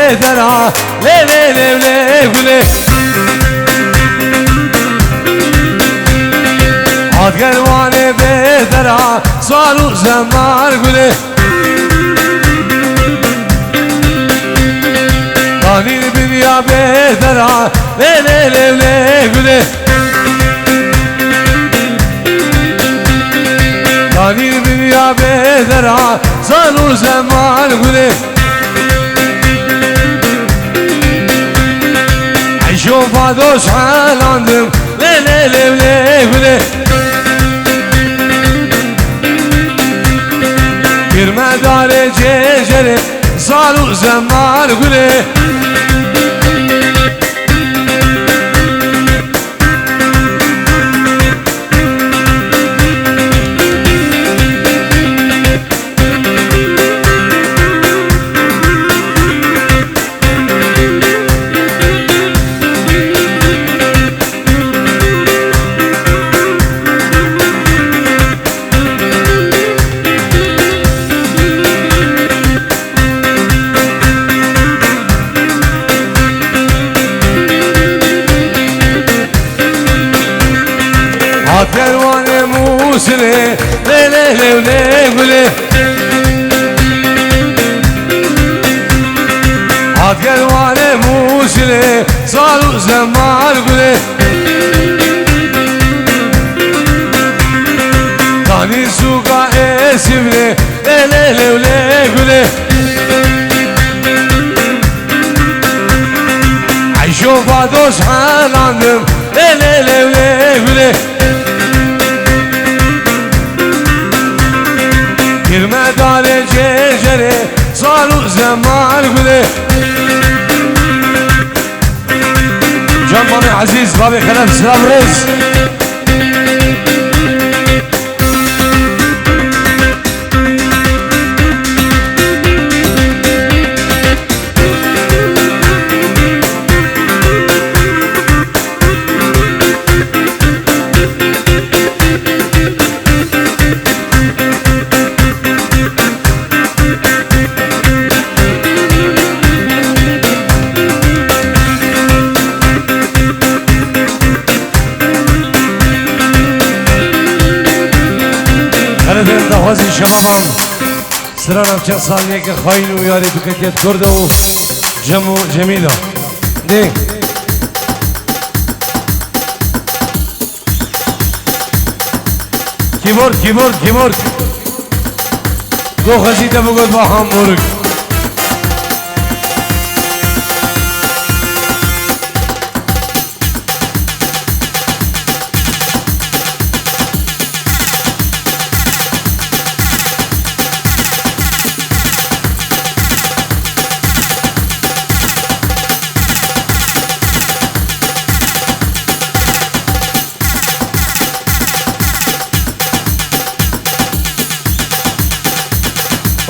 بدرا لي لي لي لي قولي عاد قلواني بدرا صاروا زمان قولي داني الدنيا بدرا لي لي لي لي قولي داني الدنيا بدرا صاروا زمان قولي عيشوا بعدوش حالاندم لي لي لي لي قولي girme dare cecere saru zaman gule Kervanı musile le le le le gule Ad kervanı musile saru zaman gule Tani suka esimle le le le le gule Ayşo vadoş halandım le le le le gule girme dare cecere saru zaman gule Can bana aziz babi kalem selam reis Benim davazı şababam sıranam çan saniye ki hain uyarı tüketiyet kurdu Cemu Cemila de Keyboard Go khazide bugod ba Hamburg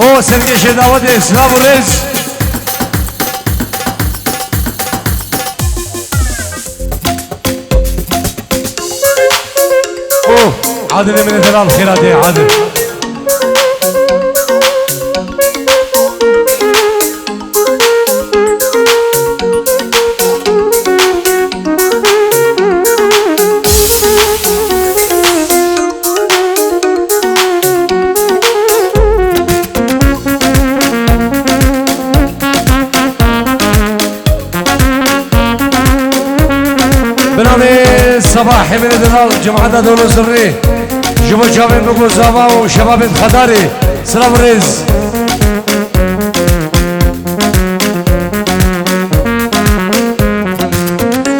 O serkeşe davet et, selam reis. O Adil Emine Delal Khiradi Adil. بنامي صباح من دلال جماعة دولة سري جمو شابين بقول زابا وشباب خداري سلام ريز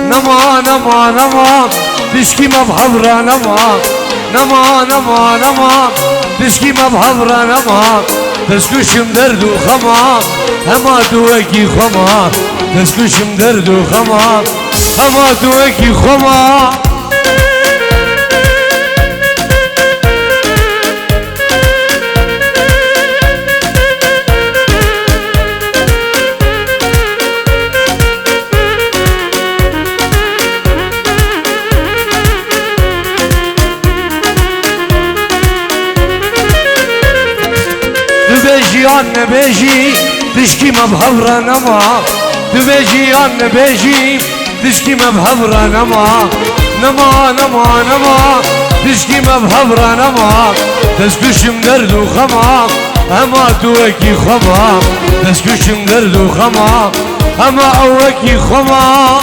نما دشكي ما بحضرة نما دشكي ما بحضرة نما تسكشم درد وخما هما دوكي خما تسكشم درد وخما هما دوكي خما نبيجي تشكي ما بهبرة نما تبيجي يا نبيجي تشكي ما بهبرة نما نما نما نما تشكي ما بهبرة نما تسكش مدرد وخما اما توكي خما تسكش مدرد وخما اما اوكي خما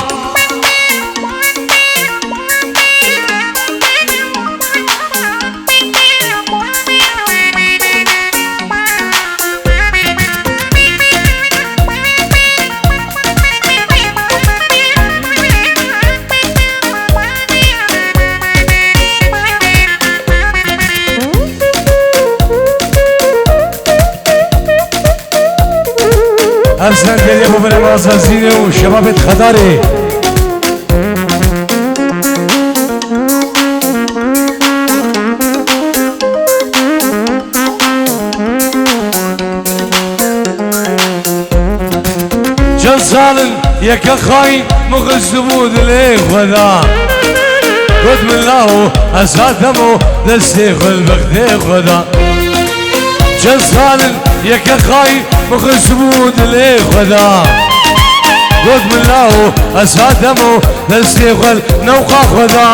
أرسلان ديالي أبو بن الأساسيني وشباب خداري جزال يا خاين مغزبود ليه خدا قد من الله أساتمو دستي خلبك خدا جزال يا خاين مغزبود ليه خدا قد من الله أساتمو دستي خل نوقع خدا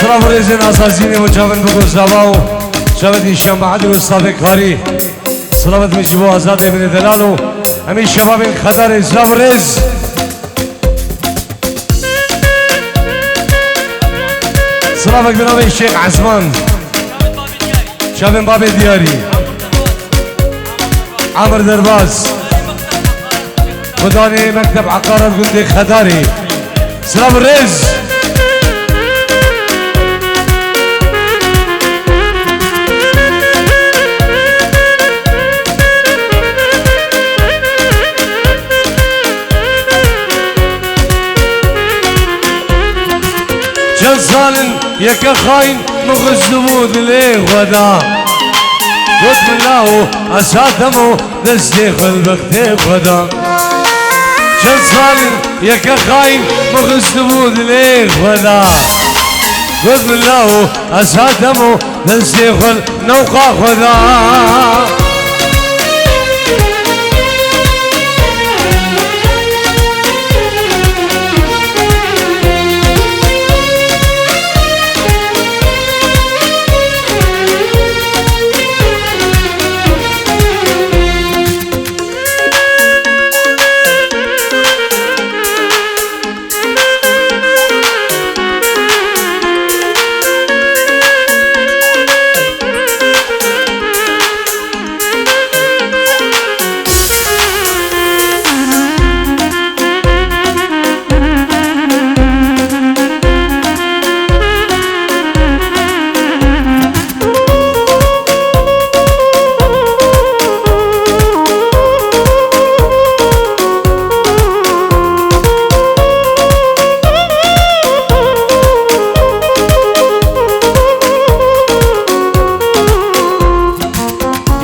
سلام ريزين أساسيني وشافن بقول زباو شافن إيشان بعد والصادق خاري سلامت میشیبو آزاد ابن دلالو همین شباب این خطر سلام رز سلامت بنام الشيخ عثمان شابن باب دیاری عمر درباز مداني مكتب عقارات قندي خداري سلام رز جزالن يا خاين مغزبود ليه غدا قد من الله أساتمو دستي خلبك غدا جزالن يا خاين مغزبود ليه غدا قد من الله أساتمو دستي خل نوقع غدا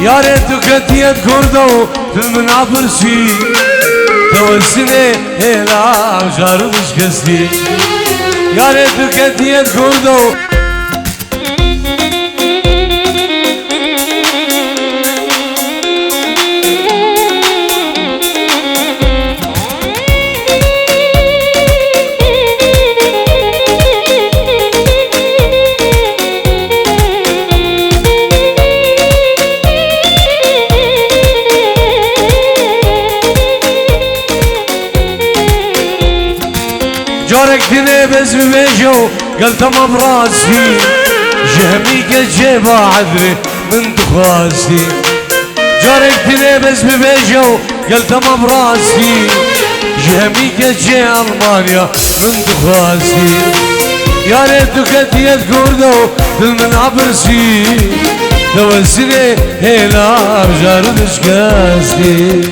يا ريت كتيت كردو في المنابر سي توسني هلا جار مش قصدي يا ريت كتيت كردو جارك دني بس بميجو قلت ما براسي جهميك الجيبة عذري من دخاسي جارك دني بس بميجو قلت ما براسي جهميك الجي ألمانيا من دخاسي يا ريت كتيت كردو بالمنابرسي توسني هلا بجار دشكاسي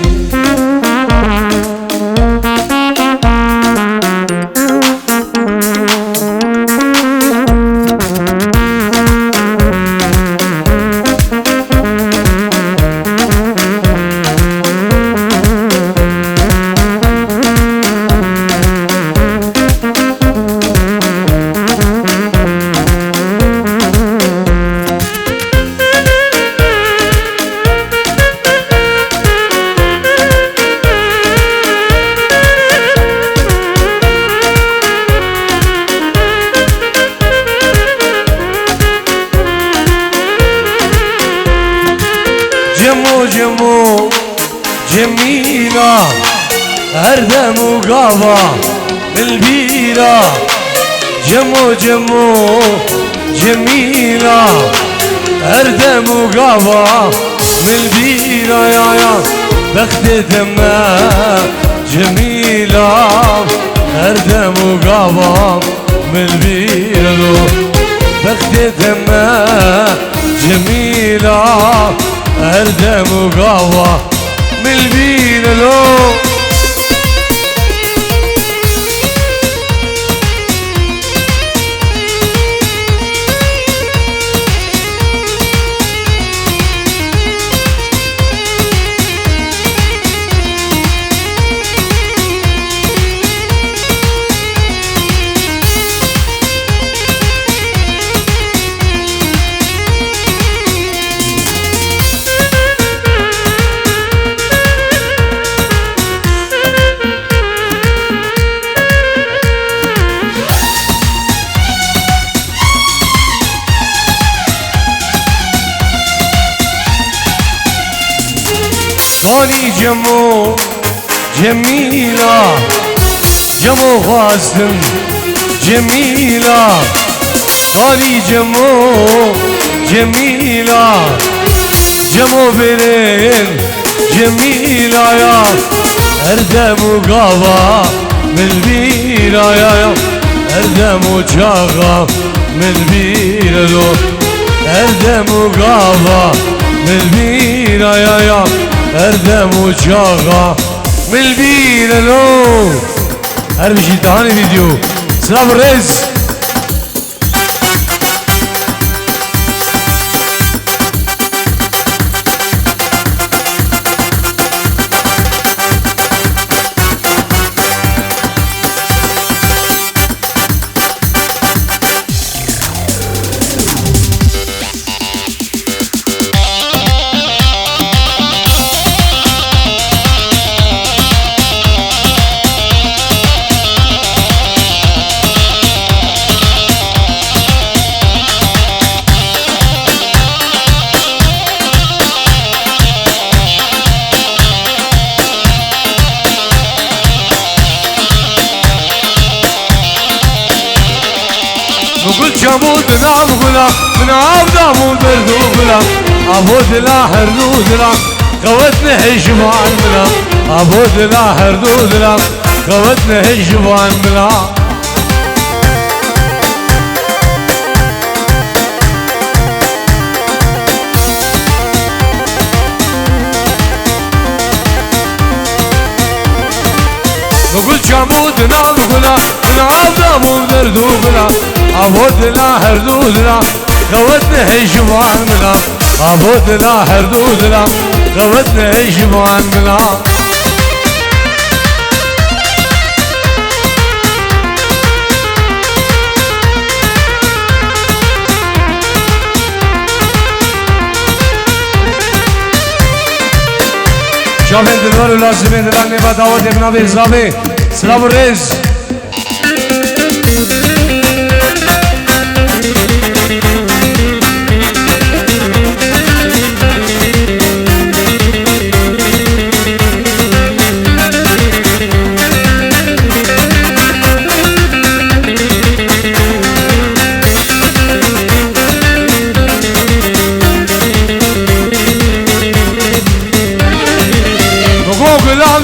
جميلة هردم وقابة البيرة جمو جمو جميلة هردم وقابة من البيرة يا بختي تما جميلة هردم وقابة من البيرة بختي تما جميلة هردم وقابة من البيرة واني جمو جميلة جمو خاصم جميلة واني جمو جميلة جمو برين جميلة يا اردم وقابة من البيرة يا اردم وشاغة من البيرة اردم وقابة من البيرة يا اردم وشاغة من البيرة لو هربشي تهاني فيديو سلام الرئيس نقول جمود نام غلا من عبد مو بردو غلا ابود لا هردو غلا قوتنا هجمان بلا ابود لا هردو غلا قوتنا هجمان بلا نقول جمود نام غلا من عبد مو بردو غلا ابود لا هردود لا قوتنا هجمان بلا ابود لا هردود لا قوتنا هجمان بلا شافين دلوار ولازمين دلاني بداوت ابن ابي الزابي سلام الرئيس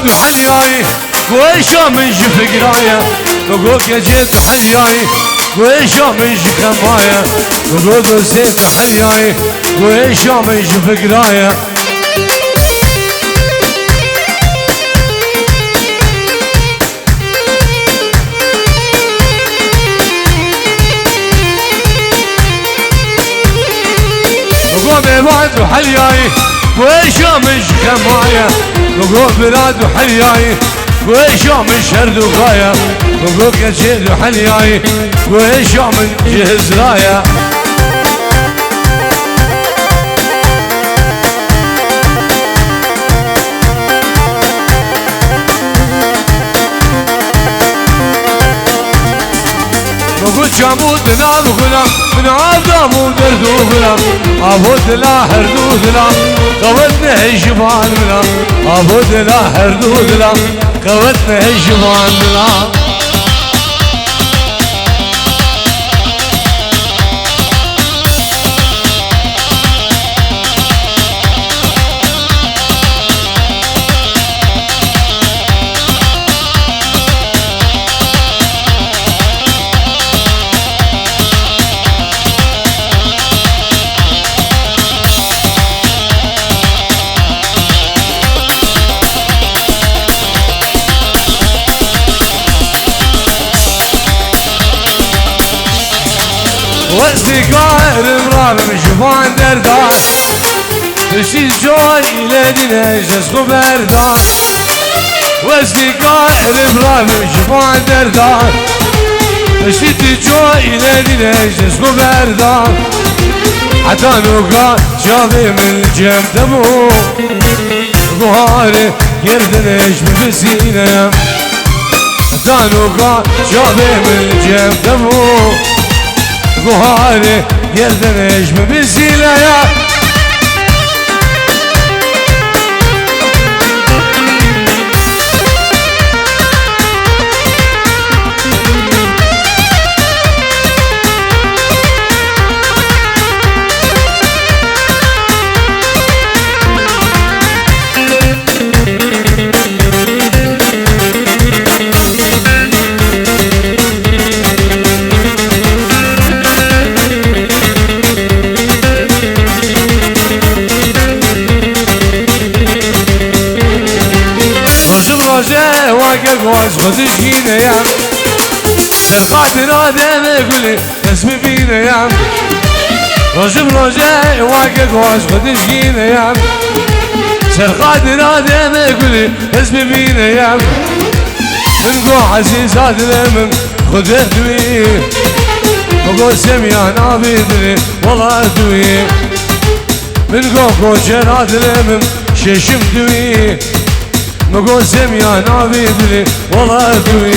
حياي ويشا من جف قراية وقوك جيت حياي ويشا من جف خماية وقوك زيت حياي ويشا من جف قراية وقوم بعد حياي ويشا من جف خماية وقوم بلاد وحلياي ويشا من شرد وغاية وقوم جيد وحلياي ويشا من جهز راية وقل جامود نام غلام من عظام ودرد وغلام عبود لا هردود لا قوتنا هجبان لا عبود لا هردود لا قوتنا هجبان لا واصدقاء المرار مشوفان دردان تشي جوي لدينا جسخو بردان واصدقاء المرار مشوفان دردان تشي جوي لدينا جسخو بردان حتى نوقع شافي من الجيم تبو ظهاري يردنش بفسينا حتى نوقع شافي من الجيم تبو ظهاري يردنش بفسينا روزه واقع قواز خودش گینه یم سرقات آدم گلی اسم بینه یم روزه واقع قواز خودش گینه یم سرقات آدم گلی اسم بینه یم من گو عزیزات لمن خوده دوی بگو سمیان آبی دلی والله دوی من گو جرات لمن ششم دوی نقول سميان عبيدلي والله دوي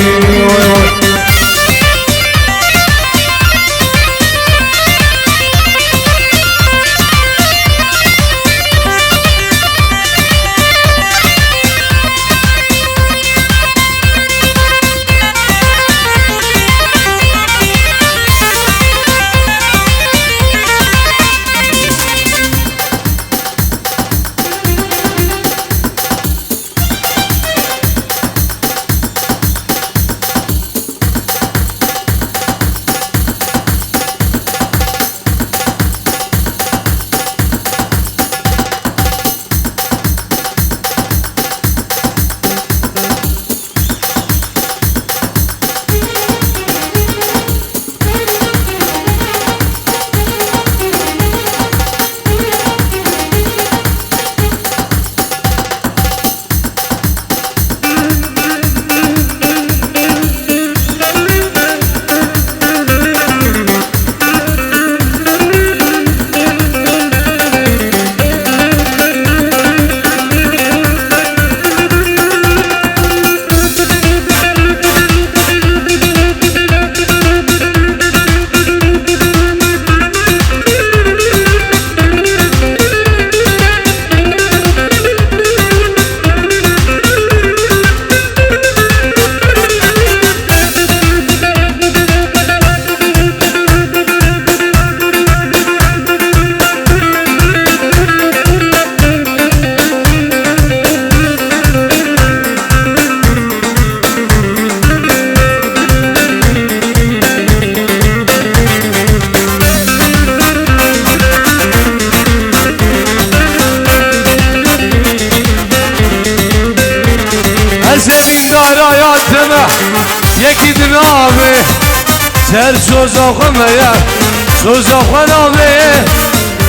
یکی دنابه سر سوزاخمه سوزاخنابه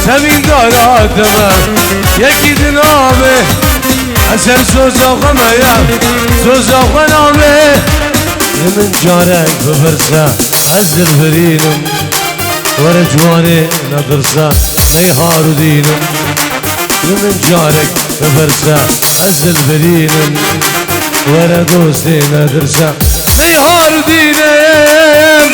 سمین دارادمه یکی دنابه سر سوزاخمه سوزاخنابه من جارك بفرسه عز الفرينم ورجواني ندرسه نيهار دينم من جارك بفرسه عز الفرينم ورا دوستي ندرسه نيهار دينم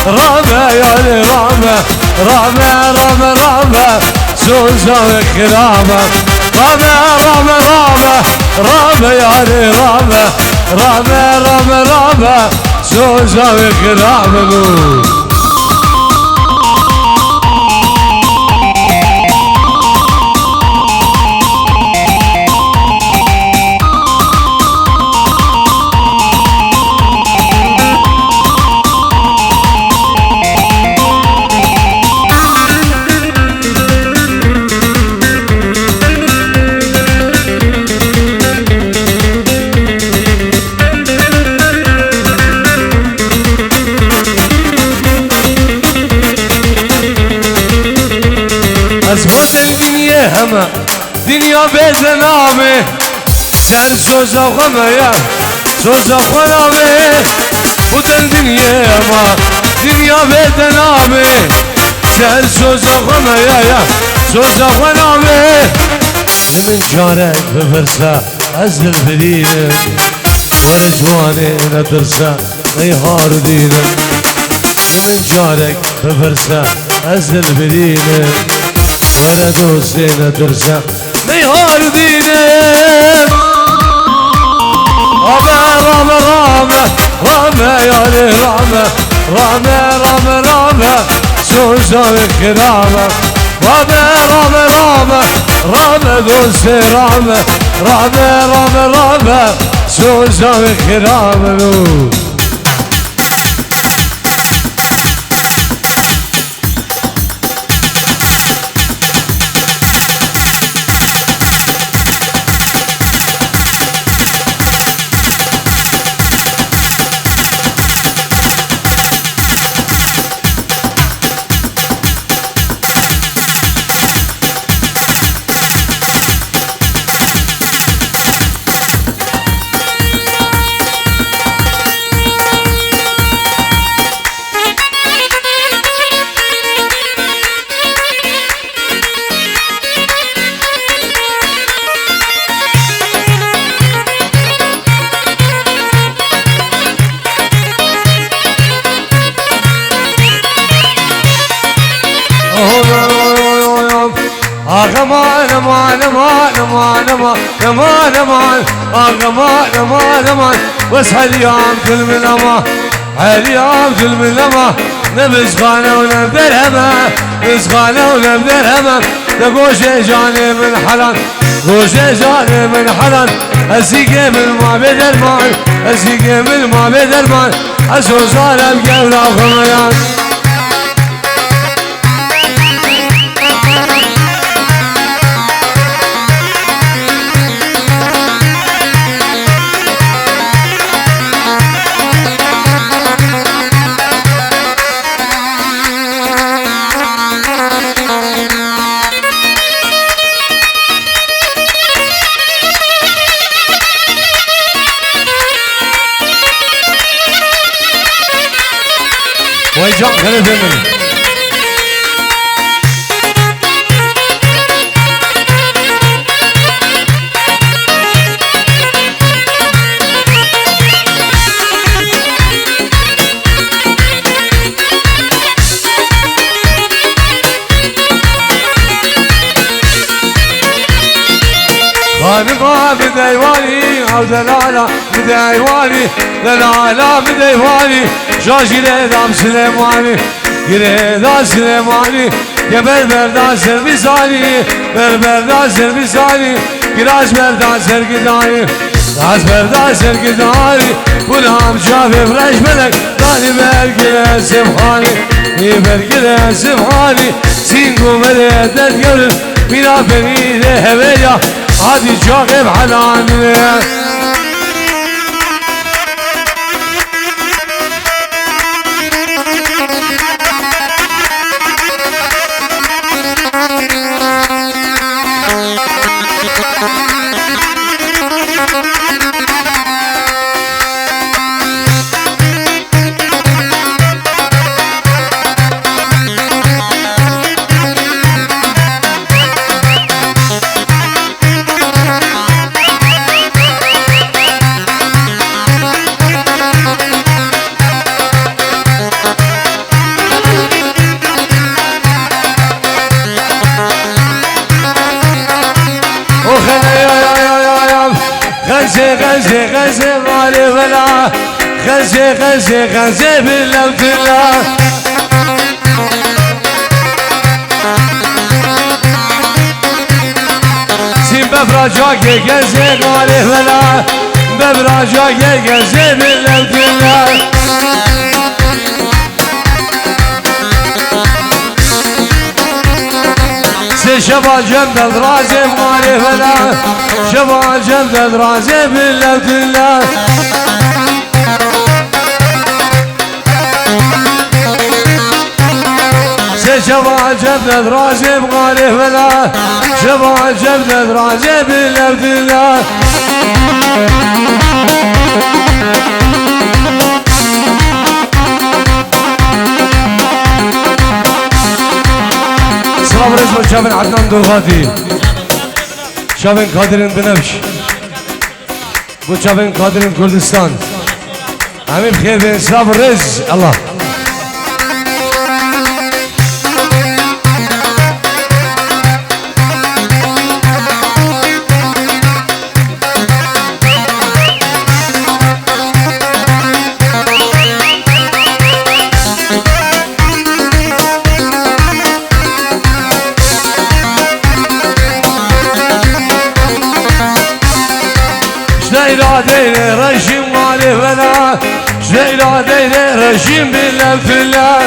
رابع يعني رابع رابع رابع رابع سوزة وكرامة رابع رابع رابع رابع يعني رابع رابع رابع رابع سوزة وكرامة أزمات الدنيا هما دنيا بزنامي سر سوزا وغمية سوزا وغنامي خود الدنيا هما دنيا بزنامي سر سوزا وغمية سوزا وغنامي من جارك بفرسة أزل بدينه ولا جواني ندرسة نيهار دينه من جارك بفرسة أزل بدينه ولا دوسينا درسة نيهار دينه رامة رامة رامة رامة يا رامة رامة رامة رامة سوزة وكرامة رامة رامة رامة رامة دوسي رامة رامة رامة رامة سوزة وكرامة أغمان أمان أمان أمان أمان أمان أمان أغمان أمان أمان بس هاليوم كل من أمان هاليوم كل من أمان نبز خانة ونبدر هما نبز خانة ونبدر هما تقوش جاني من حلال قوش جاني من حلال أسيقي من ما بدرمان أسيقي من ما بدرمان أسوزان القولة وخميان ويجان خليفة مني خانقا بديواني او دلالة بديواني دلالة بديواني جاجي لدام سليماني يريدا سليماني يا بربردان سربيزاني بربردان سربيزاني كراش بردان سرقداني راس بردان سرقداني ونام شافي فرش ملك داني برقل سبحاني برقل سبحاني سينكو مليدت قبل بلا بني هبيا هادي شاغب حناني غالي ولا غزة غزة غزة بالله وتلا سين بفراجاك غزة غالي ولا بفراجاك غزة بالله وتلا شبا جنب رازم غالي ولا شبا جنب رازم بالله وتلا شبا جنب رازم غالي ولا شبا جنب رازم بالله وتلا صبر اسمه شابن عدنان دوغاتي شابن قادرين بنفش بو شابن قادرين كردستان عمي بخير بين صبر رز الله إرادة رجيم مالي ولا إرادة رجيم بالله وتلا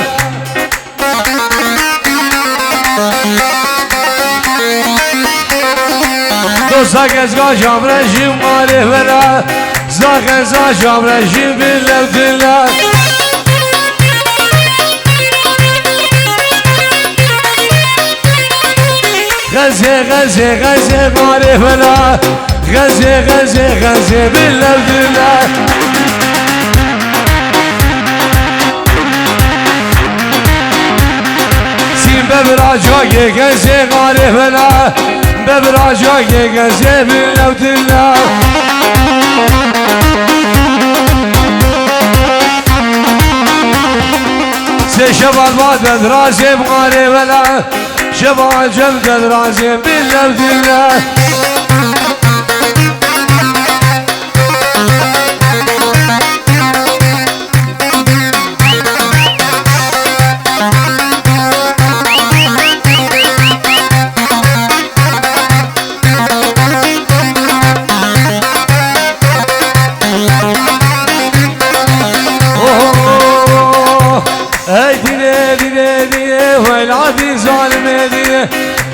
دوسا كزغا جام رجيم مالي ولا زاكزا جام رجيم بالله وتلا غزة غزة غزة مالي ولا غزة غزة غزة بالله وتلا سين ببراجاك غزة غالي ولا ببراجاك غزة بالله وتلا شبال باد رازم غالي ولا شبال جمد رازم بالله وتلا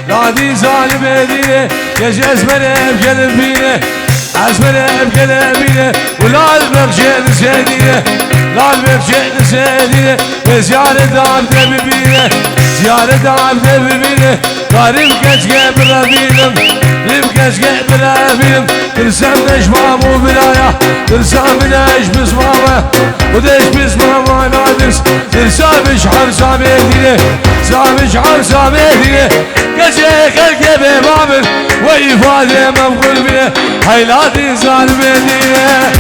لادي ظالم دينه يجي أزمنه بقلبينه أزمنه بقلبينه ولا البرجين زيدينه لا البرجين زيدينه زيارة دام دبيبينه زيارة دام دبيبينه قارب كشكه برابينم لم كشكه برابينم ترسم نجمامو بلايا ترسم نج بسمامه ودش بسمامه نادرس ترسم شحر ساميدينه سامي شحر ساميدينه كشكه خلقه ببابل وإفادة مبغول بيه هيلاتي ظالمينه